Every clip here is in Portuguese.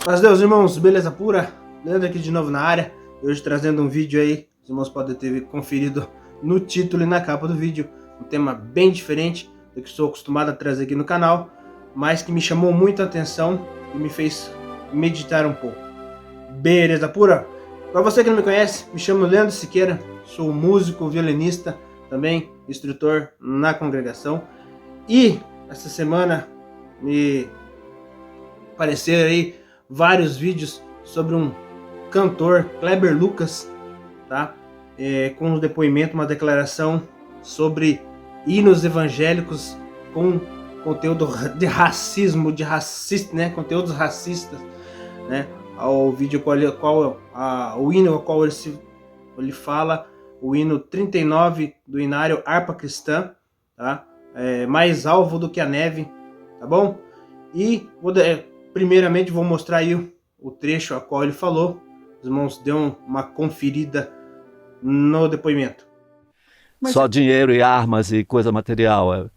Mas Deus, irmãos, beleza pura? Leandro aqui de novo na área. Hoje trazendo um vídeo aí, os irmãos podem ter conferido no título e na capa do vídeo. Um tema bem diferente do que estou acostumado a trazer aqui no canal, mas que me chamou muita atenção e me fez meditar um pouco. Beleza pura? Para você que não me conhece, me chamo Leandro Siqueira, sou músico, violinista, também instrutor na congregação. E essa semana me apareceram aí vários vídeos sobre um cantor, Kleber Lucas, tá? Com um depoimento, uma declaração sobre hinos evangélicos com conteúdo de racismo, né? Conteúdos racistas, né? Ao vídeo o hino ao qual ele fala, o hino 39 do Inário Harpa Cristã, tá? Mais alvo do que a neve, tá bom? E primeiramente vou mostrar aí o trecho a qual ele falou. Os irmãos dêem uma conferida no depoimento. Só dinheiro e armas e coisa material.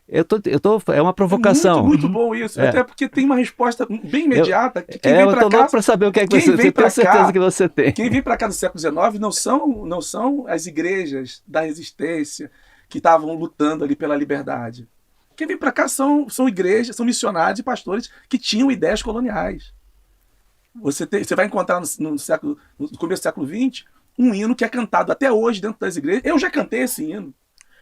É uma provocação. Muito bom isso. Até porque tem uma resposta bem imediata. Eu tô louco para saber o que é que você tem. Tenho certeza que você tem. Quem vem para cá do século XIX não são as igrejas da resistência que estavam lutando ali pela liberdade. Quem vem para cá são igrejas, são missionários e pastores que tinham ideias coloniais. Você vai encontrar no começo do século XX um hino que é cantado até hoje dentro das igrejas. Eu já cantei esse hino,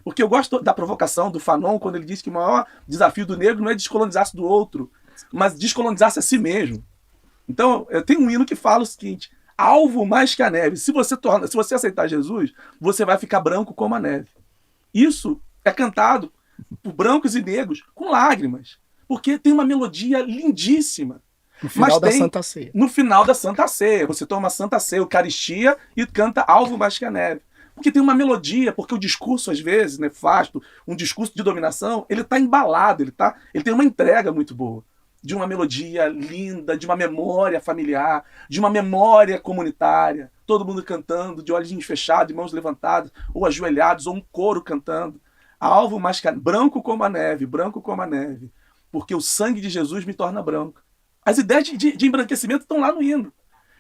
porque eu gosto da provocação do Fanon, quando ele diz que o maior desafio do negro não é descolonizar-se do outro, mas descolonizar-se a si mesmo. Então, eu tenho um hino que fala o seguinte: alvo mais que a neve. Se você aceitar Jesus, você vai ficar branco como a neve. Isso é cantado por brancos e negros com lágrimas, porque tem uma melodia lindíssima. No final da Santa Ceia. No final da Santa Ceia. Você toma a Santa Ceia, Eucaristia, e canta alvo mais que a neve. Porque tem uma melodia, porque o discurso, às vezes, nefasto, um discurso de dominação, ele está embalado, ele tem uma entrega muito boa. De uma melodia linda, de uma memória familiar, de uma memória comunitária, todo mundo cantando, de olhinhos fechados, de mãos levantadas, ou ajoelhados, ou um coro cantando. Alvo mais que a neve, branco como a neve, porque o sangue de Jesus me torna branco. As ideias de embranquecimento estão lá no hino.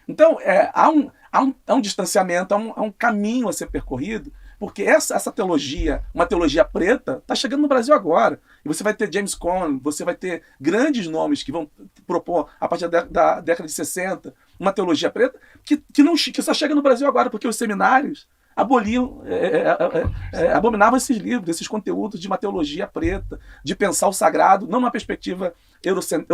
Então, há um distanciamento, há um caminho a ser percorrido, porque essa teologia, uma teologia preta, está chegando no Brasil agora. E você vai ter James Cone, você vai ter grandes nomes que vão propor, a partir da década de 60, uma teologia preta que só chega no Brasil agora, porque os seminários abominavam esses livros, esses conteúdos de uma teologia preta, de pensar o sagrado, não numa perspectiva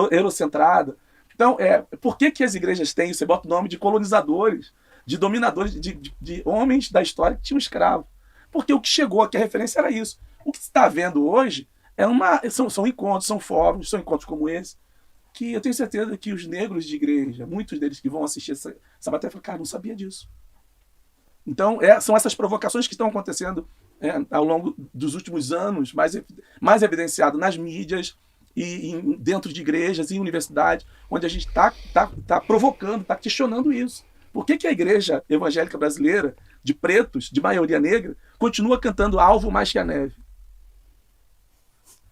eurocentrada. Então, por que as igrejas têm, você bota o nome de colonizadores, de dominadores, de homens da história que tinham escravo? Porque o que chegou aqui, a referência era isso. O que se está vendo hoje são encontros, são fóruns, são encontros como esse, que eu tenho certeza que os negros de igreja, muitos deles que vão assistir essa matéria, falam: cara, não sabia disso. Então, são essas provocações que estão acontecendo ao longo dos últimos anos, mais evidenciado nas mídias e dentro de igrejas e universidades, onde a gente está provocando, está questionando isso. Por que a igreja evangélica brasileira, de pretos, de maioria negra, continua cantando alvo mais que a neve?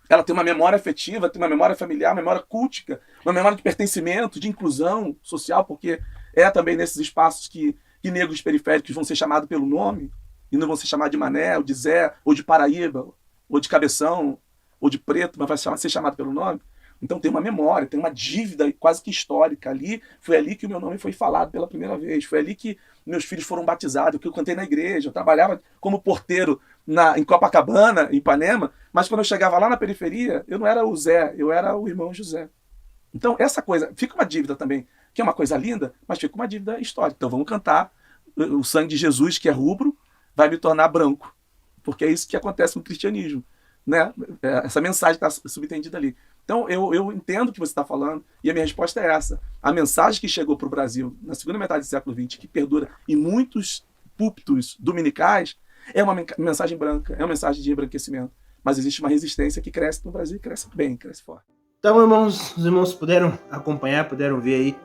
Ela tem uma memória afetiva, tem uma memória familiar, uma memória cultica, uma memória de pertencimento, de inclusão social, porque também nesses espaços que negros periféricos vão ser chamados pelo nome, e não vão ser chamados de Mané, ou de Zé, ou de Paraíba, ou de Cabeção, ou de Preto, mas vai ser chamado pelo nome. Então tem uma memória, tem uma dívida quase que histórica ali. Foi ali que o meu nome foi falado pela primeira vez, foi ali que meus filhos foram batizados, que eu cantei na igreja, eu trabalhava como porteiro em Copacabana, em Ipanema, mas quando eu chegava lá na periferia, eu não era o Zé, eu era o irmão José. Então essa coisa, fica uma dívida também, que é uma coisa linda, mas fica uma dívida histórica. Então vamos cantar o sangue de Jesus, que é rubro, vai me tornar branco, porque é isso que acontece no cristianismo, né? Essa mensagem está subentendida ali. Então eu entendo o que você está falando, e a minha resposta é essa. A mensagem que chegou para o Brasil na segunda metade do século XX, que perdura em muitos púlpitos dominicais, é uma mensagem branca, é uma mensagem de embranquecimento. Mas existe uma resistência que cresce no Brasil, e cresce bem, cresce forte. Então, irmãos, os irmãos puderam acompanhar, puderam ver aí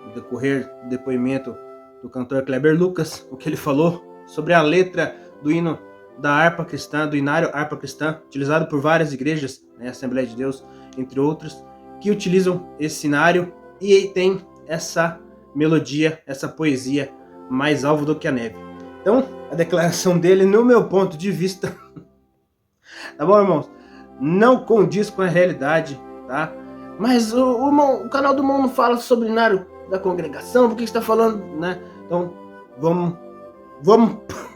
o decorrer do depoimento do cantor Kleber Lucas, o que ele falou sobre a letra do hino da harpa cristã, do Inário Harpa Cristã, utilizado por várias igrejas, né, Assembleia de Deus, entre outras, que utilizam esse cenário e tem essa melodia, essa poesia mais alvo do que a neve. Então, a declaração dele, no meu ponto de vista, tá bom, irmãos? Não condiz com a realidade, tá? Mas o canal do irmão não fala sobre o cenário da congregação, por que você está falando, né? Então, vamos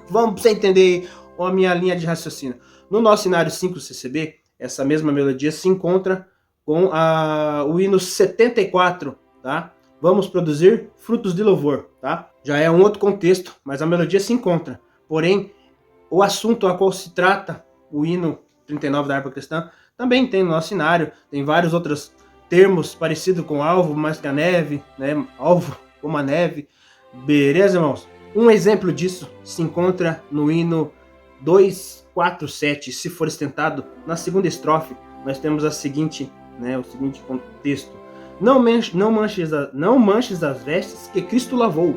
pra você entender a minha linha de raciocínio. No nosso cenário 5 CCB, essa mesma melodia se encontra com o hino 74, tá? Vamos produzir frutos de louvor, tá? Já é um outro contexto, mas a melodia se encontra. Porém, o assunto a qual se trata, o hino 39 da harpa cristã, também tem no nosso cenário, tem vários outros termos parecidos com alvo, mais que a neve, né? Alvo como a neve. Beleza, irmãos? Um exemplo disso se encontra no hino 247, se for estentado, na segunda estrofe, nós temos o seguinte contexto. Não manches as vestes que Cristo lavou,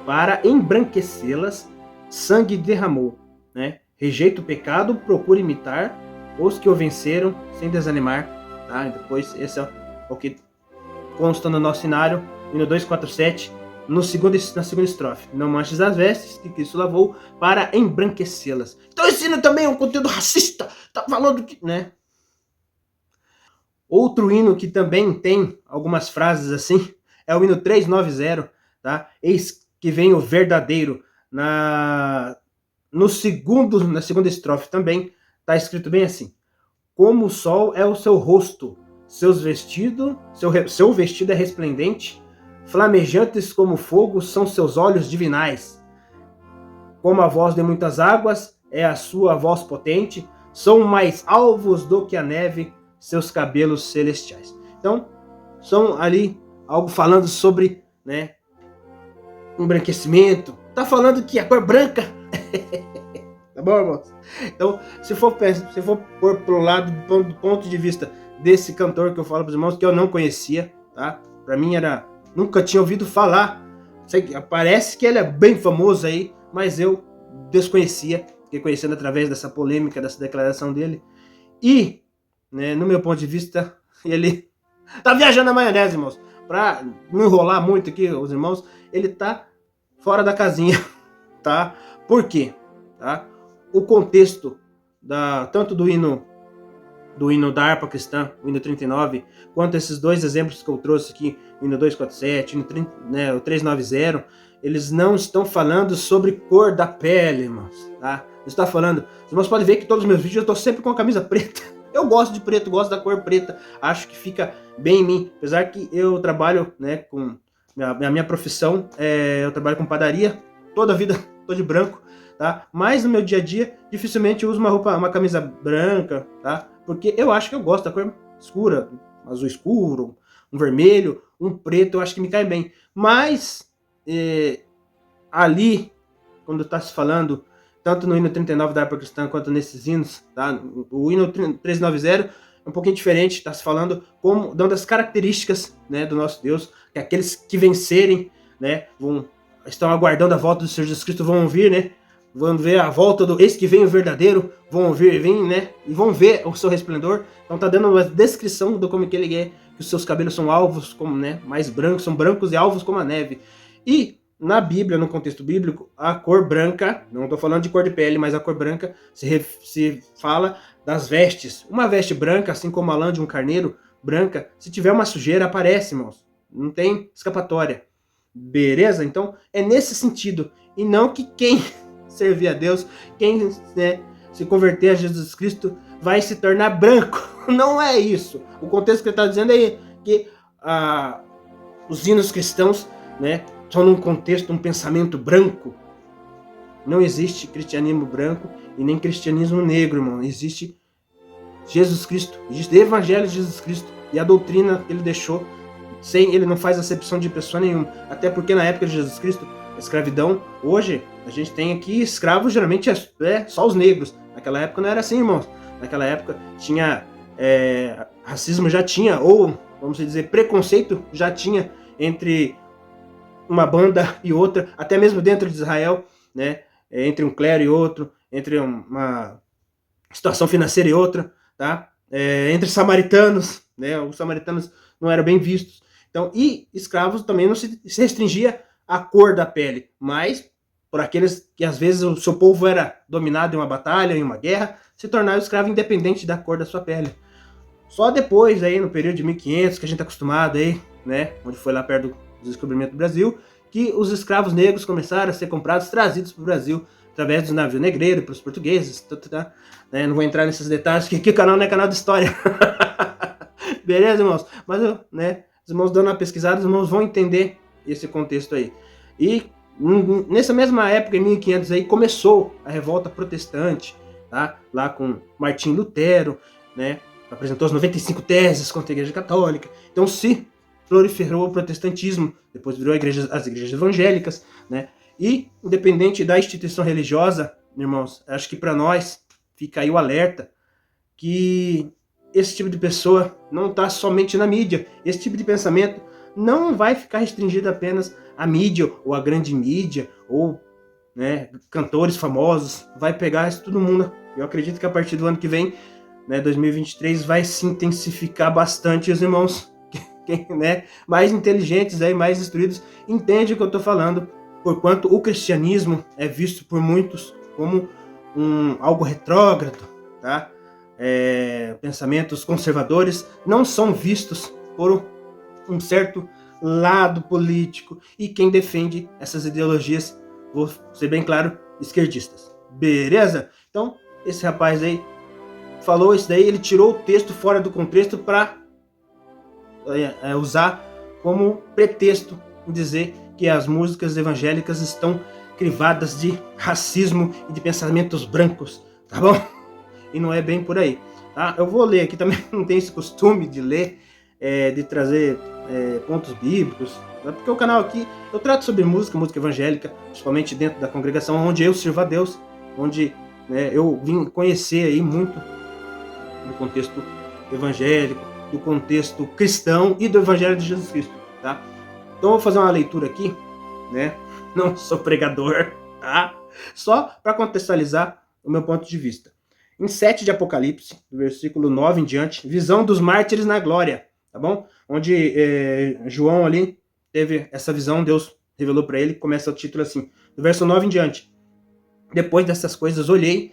para embranquecê-las, sangue derramou. Né? Rejeita o pecado, procura imitar os que o venceram, sem desanimar. Tá? E depois, esse é o que consta no nosso cenário, hino 247, na segunda estrofe. Não manches as vestes que Cristo lavou, para embranquecê-las. Então esse hino também é um conteúdo racista, tá falando que, né? Outro hino que também tem algumas frases assim é o hino 390, tá? Eis que vem o verdadeiro. Na segunda estrofe também tá escrito bem assim: como o sol é o seu rosto, seu vestido é resplendente, flamejantes como fogo são seus olhos divinais. Como a voz de muitas águas é a sua voz potente, são mais alvos do que a neve seus cabelos celestiais. Então, são ali algo falando sobre, né, embranquecimento. Tá falando que a cor branca. Tá bom, irmãos? Então, se for pôr pro lado do ponto de vista desse cantor que eu falo para os irmãos, que eu não conhecia, tá? Para mim nunca tinha ouvido falar. Parece que ele é bem famoso aí, mas eu desconhecia, fiquei conhecendo através dessa polêmica, dessa declaração dele. E, né, no meu ponto de vista, ele tá viajando na maionese, irmãos. Pra não enrolar muito aqui os irmãos, ele tá fora da casinha, tá? Por quê? Tá? O contexto tanto do hino da harpa cristã, o hino 39, quanto esses dois exemplos que eu trouxe aqui, o hino 247, o 390, eles não estão falando sobre cor da pele, irmãos, tá? Está falando, os irmãos podem ver que todos os meus vídeos eu estou sempre com a camisa preta. Eu gosto de preto, gosto da cor preta, acho que fica bem em mim, apesar que eu trabalho, né, com a minha profissão, eu trabalho com padaria, toda a vida tô de branco, tá? Mas no meu dia a dia, dificilmente eu uso uma camisa branca, tá? Porque eu acho que eu gosto da cor escura, azul escuro, um vermelho, um preto, eu acho que me cai bem. Mas, ali, quando está se falando, tanto no hino 39 da harpa cristã, quanto nesses hinos, tá? O hino 390 é um pouquinho diferente, está se falando dando as características, né, do nosso Deus, que aqueles que vencerem, né, estão aguardando a volta do Senhor Jesus Cristo, vão ouvir, né? Vão ver a volta do eis que vem o verdadeiro, vão ouvir, né? E vão ver o seu resplendor. Então tá dando uma descrição do como que ele é, que os seus cabelos são alvos, como, né, mais brancos, são brancos e alvos como a neve. E na Bíblia, no contexto bíblico, a cor branca, não estou falando de cor de pele, mas a cor branca se fala das vestes. Uma veste branca, assim como a lã de um carneiro branca, se tiver uma sujeira, aparece, irmãos. Não tem escapatória. Beleza? Então, é nesse sentido. E não que quem servir a Deus, quem, né, se converter a Jesus Cristo, vai se tornar branco. Não é isso. O contexto que ele está dizendo é que os hinos cristãos, né, são num contexto, um pensamento branco. Não existe cristianismo branco e nem cristianismo negro, irmão. Existe Jesus Cristo, existe o Evangelho de Jesus Cristo e a doutrina que ele deixou. Ele não faz acepção de pessoa nenhuma. Até porque na época de Jesus Cristo, a escravidão, hoje a gente tem aqui escravos, geralmente só os negros. Naquela época não era assim, irmãos. Naquela época tinha racismo, já tinha, ou vamos dizer, preconceito já tinha entre uma banda e outra, até mesmo dentro de Israel, né? Entre um clero e outro, entre uma situação financeira e outra, tá? Entre samaritanos, né? Os samaritanos não eram bem vistos. Então, e escravos também não se restringia à cor da pele, mas por aqueles que às vezes o seu povo era dominado em uma batalha, em uma guerra, se tornava escravo independente da cor da sua pele. Só depois, aí, no período de 1500, que a gente está acostumado aí, né, onde foi lá perto do descobrimento do Brasil, que os escravos negros começaram a ser comprados, trazidos para o Brasil, através dos navios negreiros, para os portugueses, né? Não vou entrar nesses detalhes, que o canal não é canal de história. Beleza, irmãos? Mas, né, os irmãos dando uma pesquisada, os irmãos vão entender esse contexto aí. E nessa mesma época, em 1500, aí, começou a revolta protestante, tá? Lá com Martim Lutero, né? Apresentou as 95 teses contra a Igreja Católica. Então se proliferou o protestantismo, depois virou as igrejas evangélicas, né? E, independente da instituição religiosa, irmãos, acho que para nós fica aí o alerta que esse tipo de pessoa não está somente na mídia. Esse tipo de pensamento não vai ficar restringido apenas à mídia, ou à grande mídia, ou, né, cantores famosos. Vai pegar isso todo mundo. Eu acredito que a partir do ano que vem, né, 2023, vai se intensificar bastante. Os irmãos, né, mais inteligentes, aí, mais instruídos, entendem o que eu estou falando, porquanto o cristianismo é visto por muitos como algo retrógrado, tá? Pensamentos conservadores não são vistos por um certo lado político, e quem defende essas ideologias, vou ser bem claro, esquerdistas. Beleza? Então, esse rapaz aí falou isso daí, ele tirou o texto fora do contexto para usar como pretexto em dizer que as músicas evangélicas estão crivadas de racismo e de pensamentos brancos, tá bom? E não é bem por aí, tá? Eu vou ler aqui também, não tenho esse costume de ler, de trazer pontos bíblicos, tá? Porque o canal aqui, eu trato sobre música evangélica, principalmente dentro da congregação onde eu sirvo a Deus, onde, né, eu vim conhecer aí muito do contexto evangélico, do contexto cristão e do evangelho de Jesus Cristo, tá? Então eu vou fazer uma leitura aqui, né? Não sou pregador, tá? Só para contextualizar o meu ponto de vista. Em 7 de Apocalipse, do versículo 9 em diante, visão dos mártires na glória, tá bom? Onde João ali teve essa visão, Deus revelou para ele, começa o título assim, do verso 9 em diante. Depois dessas coisas olhei,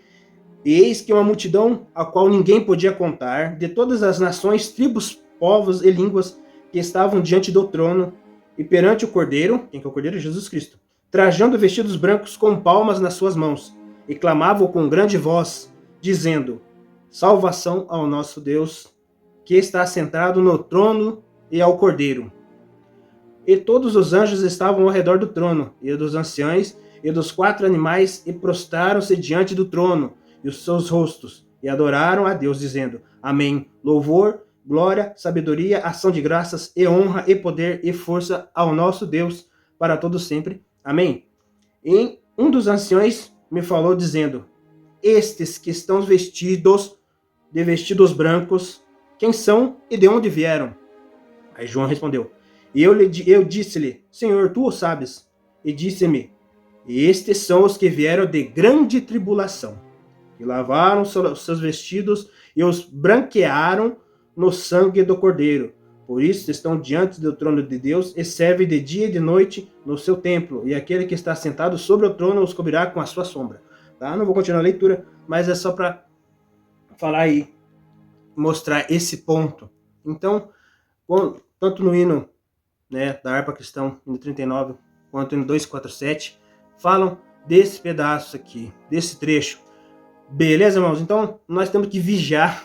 e eis que uma multidão, a qual ninguém podia contar, de todas as nações, tribos, povos e línguas, que estavam diante do trono, e perante o Cordeiro, quem que é o Cordeiro? Jesus Cristo, trajando vestidos brancos com palmas nas suas mãos, e clamavam com grande voz, dizendo, salvação ao nosso Deus, que está assentado no trono e ao Cordeiro. E todos os anjos estavam ao redor do trono, e dos anciãos, e dos 4 animais, e prostraram-se diante do trono, e os seus rostos, e adoraram a Deus, dizendo, amém, louvor, glória, sabedoria, ação de graças, e honra, e poder, e força ao nosso Deus, para todo sempre, amém. E um dos anciões me falou, dizendo, estes que estão vestidos de vestidos brancos, quem são e de onde vieram? Aí João respondeu, e eu disse-lhe, Senhor, tu o sabes. E disse-me, estes são os que vieram de grande tribulação, e lavaram os seus vestidos e os branquearam no sangue do Cordeiro. Por isso estão diante do trono de Deus e servem de dia e de noite no seu templo. E aquele que está sentado sobre o trono os cobrirá com a sua sombra. Tá? Não vou continuar a leitura, mas é só para falar e mostrar esse ponto. Então, tanto no hino, né, da harpa cristã, hino 39, quanto no 247, falam desse pedaço aqui, desse trecho. Beleza, irmãos? Então, nós temos que vigiar,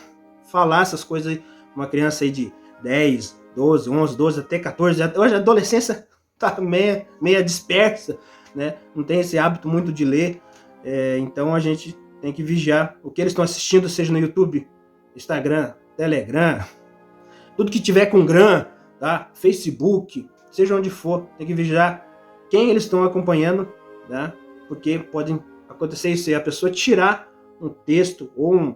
falar essas coisas aí. Uma criança aí de 10, 12, 11, 12, até 14. Hoje a adolescência tá meia dispersa, né? Não tem esse hábito muito de ler. Então, a gente tem que vigiar o que eles estão assistindo, seja no YouTube, Instagram, Telegram, tudo que tiver com gram, tá? Facebook, seja onde for, tem que vigiar quem eles estão acompanhando, tá? Porque pode acontecer isso aí, a pessoa tirar um texto ou um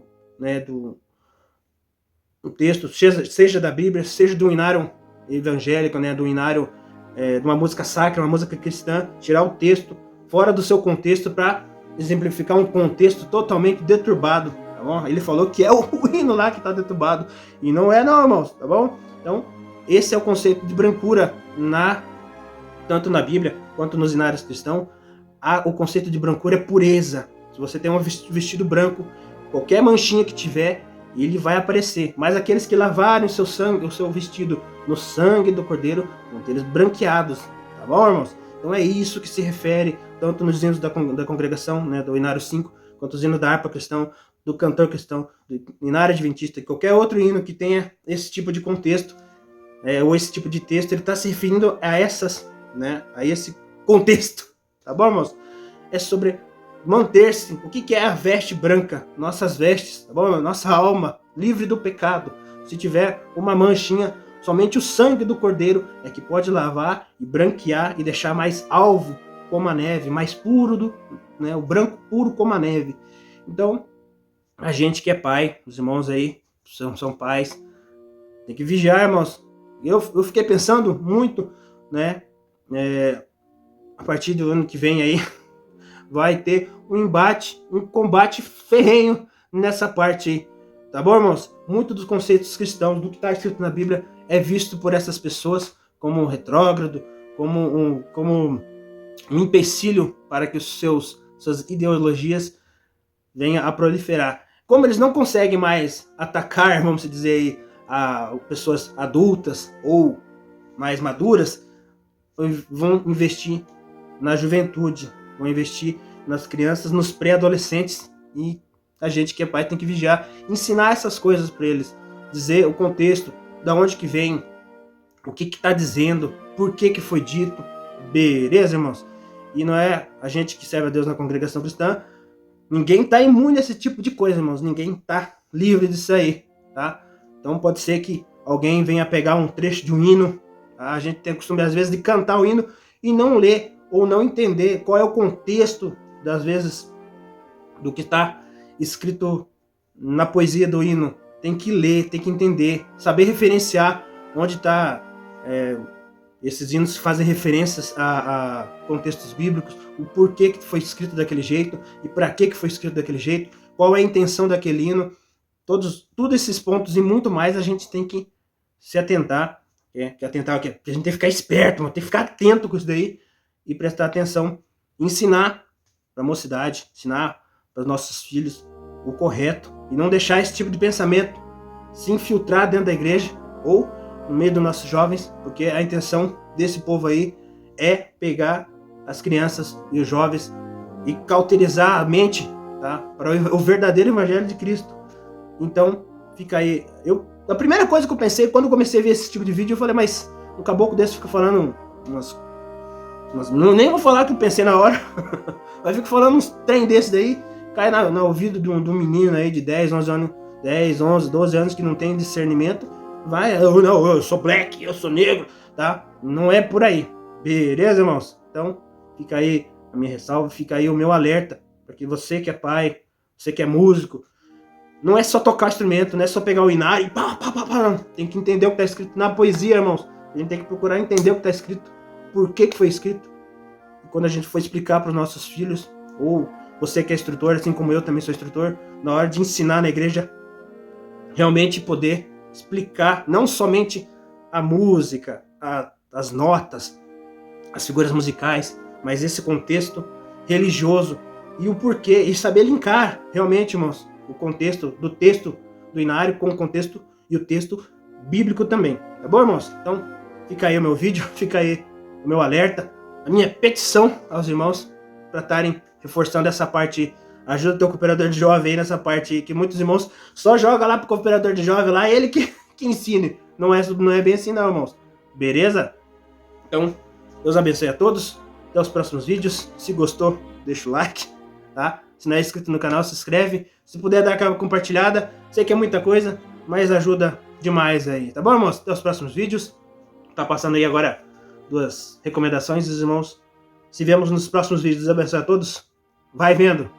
texto, seja da Bíblia, seja do inário evangélico, né, do inário de uma música sacra, uma música cristã, tirar o texto fora do seu contexto para exemplificar um contexto totalmente deturbado, tá bom? Ele falou que é o hino lá que está deturbado, e não é não, irmãos, tá bom? Então, esse é o conceito de brancura, tanto na Bíblia quanto nos inários cristãos. O conceito de brancura é pureza. Se você tem um vestido branco, qualquer manchinha que tiver, ele vai aparecer. Mas aqueles que lavarem o seu vestido no sangue do Cordeiro, vão ter eles branqueados. Tá bom, irmãos? Então é isso que se refere tanto nos hinos da congregação, né, do Inário 5, quanto os hinos da harpa cristão, do cantor cristão, do Inário Adventista, e qualquer outro hino que tenha esse tipo de contexto, ou esse tipo de texto, ele está se referindo a a esse contexto. Tá bom, irmãos? É sobre manter-se. O que é a veste branca? Nossas vestes, tá bom? Nossa alma, livre do pecado. Se tiver uma manchinha, somente o sangue do Cordeiro é que pode lavar e branquear e deixar mais alvo como a neve, mais puro, o branco puro como a neve. Então, a gente que é pai, os irmãos aí são pais, tem que vigiar, irmãos. Eu fiquei pensando muito, né? A partir do ano que vem aí, vai ter um combate ferrenho nessa parte aí. Tá bom, irmãos? Muito dos conceitos cristãos, do que está escrito na Bíblia, é visto por essas pessoas como retrógrado, como um empecilho para que suas ideologias venham a proliferar. Como eles não conseguem mais atacar, vamos dizer aí, pessoas adultas ou mais maduras, vão investir na juventude, vão investir nas crianças, nos pré-adolescentes, e a gente que é pai tem que vigiar, ensinar essas coisas para eles, dizer o contexto, da onde que vem, o que está dizendo, por que foi dito, beleza, irmãos? E não é a gente que serve a Deus na congregação cristã, ninguém está imune a esse tipo de coisa, irmãos, ninguém está livre disso aí, tá? Então pode ser que alguém venha pegar um trecho de um hino, tá? A gente tem o costume às vezes de cantar o hino e não ler ou não entender qual é o contexto, das vezes, do que está escrito na poesia do hino. Tem que ler, tem que entender, saber referenciar onde está. Esses hinos fazem referências a contextos bíblicos, o porquê que foi escrito daquele jeito e para que foi escrito daquele jeito, qual é a intenção daquele hino. Todos esses pontos e muito mais a gente tem que se atentar. Que a gente tem que ficar esperto, tem que ficar atento com isso daí e prestar atenção, ensinar para a mocidade, ensinar para os nossos filhos o correto e não deixar esse tipo de pensamento se infiltrar dentro da igreja ou no meio dos nossos jovens, porque a intenção desse povo aí é pegar as crianças e os jovens e cauterizar a mente, tá? Para o verdadeiro evangelho de Cristo. Então, fica aí. A primeira coisa que eu pensei, quando eu comecei a ver esse tipo de vídeo, eu falei, mas um caboclo desse fica falando nem vou falar o que eu pensei na hora, mas fico falando uns trem desse daí, cai no ouvido de um menino aí de 10, 11, 12 anos que não tem discernimento, eu sou black, eu sou negro, tá? Não é por aí, beleza, irmãos? Então, fica aí a minha ressalva, fica aí o meu alerta, porque você que é pai, você que é músico, não é só tocar instrumento, não é só pegar o inário e pá, não. Tem que entender o que está escrito na poesia, irmãos. A gente tem que procurar entender o que está escrito, por que foi escrito. E quando a gente for explicar para os nossos filhos, ou você que é instrutor, assim como eu também sou instrutor, na hora de ensinar na igreja, realmente poder explicar não somente a música, as notas, as figuras musicais, mas esse contexto religioso e o porquê, e saber linkar realmente, irmãos, o contexto do texto do inário com o contexto e o texto bíblico também. Tá bom, irmãos? Então, fica aí o meu vídeo, fica aí o meu alerta, a minha petição aos irmãos para estarem reforçando essa parte. Ajuda o teu cooperador de jovem aí nessa parte aí, que muitos irmãos só jogam lá pro cooperador de jovem lá, ele que ensine. Não é bem assim não, irmãos. Beleza? Então, Deus abençoe a todos. Até os próximos vídeos. Se gostou, deixa o like, tá? Se não é inscrito no canal, se inscreve. Se puder dar aquela compartilhada, sei que é muita coisa, mas ajuda demais aí, tá bom, irmãos? Até os próximos vídeos. Tá passando aí agora 2 recomendações dos irmãos. Se vemos nos próximos vídeos, Deus abençoe a todos. Vai vendo.